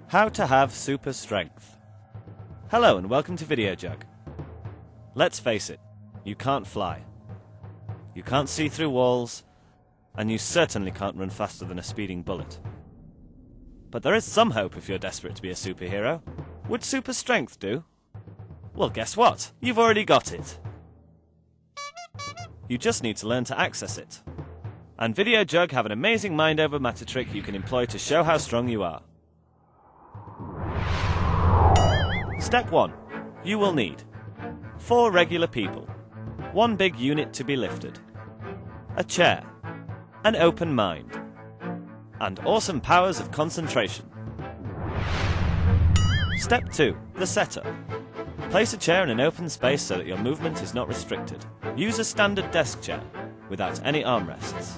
How to have super strength. Hello and welcome to Videojug. Let's face it, you can't fly. You can't see through walls, and you certainly can't run faster than a speeding bullet. But there is some hope if you're desperate to be a superhero. Would super strength do? Well, guess what? You've already got it. You just need to learn to access it. And Videojug have an amazing mind over matter trick you can employ to show how strong you are. Step 1. You will need 4 regular people, 1 big unit to be lifted, a chair, an open mind, and awesome powers of concentration. Step 2. The setup. Place a chair in an open space so that your movement is not restricted. Use a standard desk chair, without any armrests.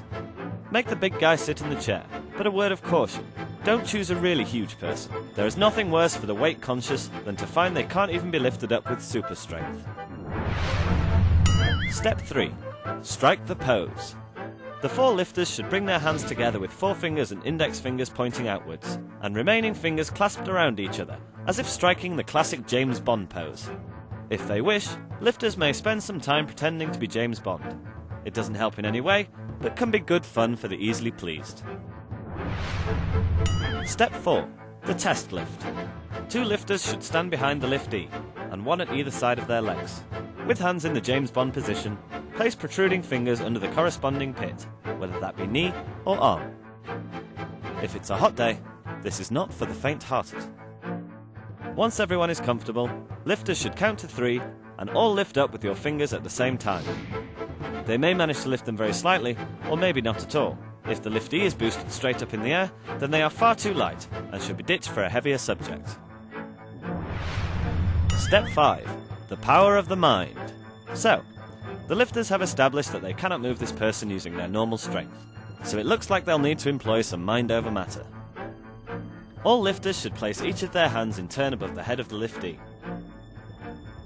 Make the big guy sit in the chair, but a word of caution. Don't choose a really huge person. There is nothing worse for the weight conscious than to find they can't even be lifted up with super strength. Step 3. Strike the pose. The 4 lifters should bring their hands together with 4 fingers and index fingers pointing outwards, and remaining fingers clasped around each other, as if striking the classic James Bond pose. If they wish, lifters may spend some time pretending to be James Bond. It doesn't help in any way, but can be good fun for the easily pleased. Step 4. The test lift. 2 lifters should stand behind the liftee, and 1 at either side of their legs. With hands in the James Bond position, place protruding fingers under the corresponding pit, whether that be knee or arm. If it's a hot day, this is not for the faint-hearted. Once everyone is comfortable, lifters should count to 3 and all lift up with your fingers at the same time. They may manage to lift them very slightly, or maybe not at all. If the liftee is boosted straight up in the air, then they are far too light and should be ditched for a heavier subject. Step 5. The power of the mind. So, the lifters have established that they cannot move this person using their normal strength, so it looks like they'll need to employ some mind over matter. All lifters should place each of their hands in turn above the head of the liftee.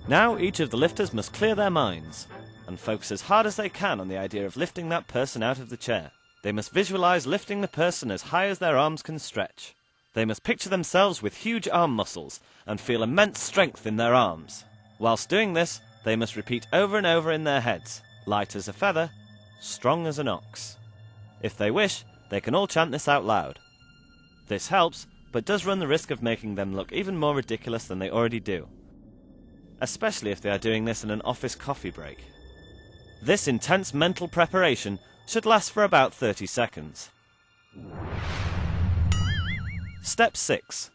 Now each of the lifters must clear their minds and focus as hard as they can on the idea of lifting that person out of the chair. They must visualize lifting the person as high as their arms can stretch. They must picture themselves with huge arm muscles and feel immense strength in their arms. Whilst doing this, they must repeat over and over in their heads, light as a feather, strong as an ox. If they wish, they can all chant this out loud. This helps, but does run the risk of making them look even more ridiculous than they already do, especially if they are doing this in an office coffee break. This intense mental preparation should last for about 30 seconds. Step 6.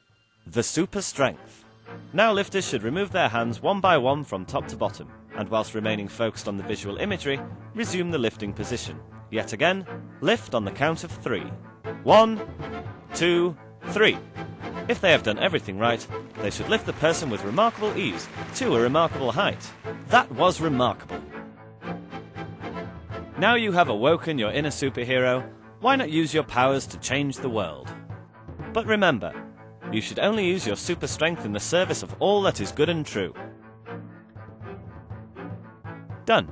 The super strength. Now lifters should remove their hands one by one from top to bottom, and whilst remaining focused on the visual imagery, resume the lifting position. Yet again, lift on the count of 3. 1, 2, 3. If they have done everything right, they should lift the person with remarkable ease to a remarkable height. That was remarkable. Now you have awoken your inner superhero, why not use your powers to change the world? But remember, you should only use your super strength in the service of all that is good and true. Done.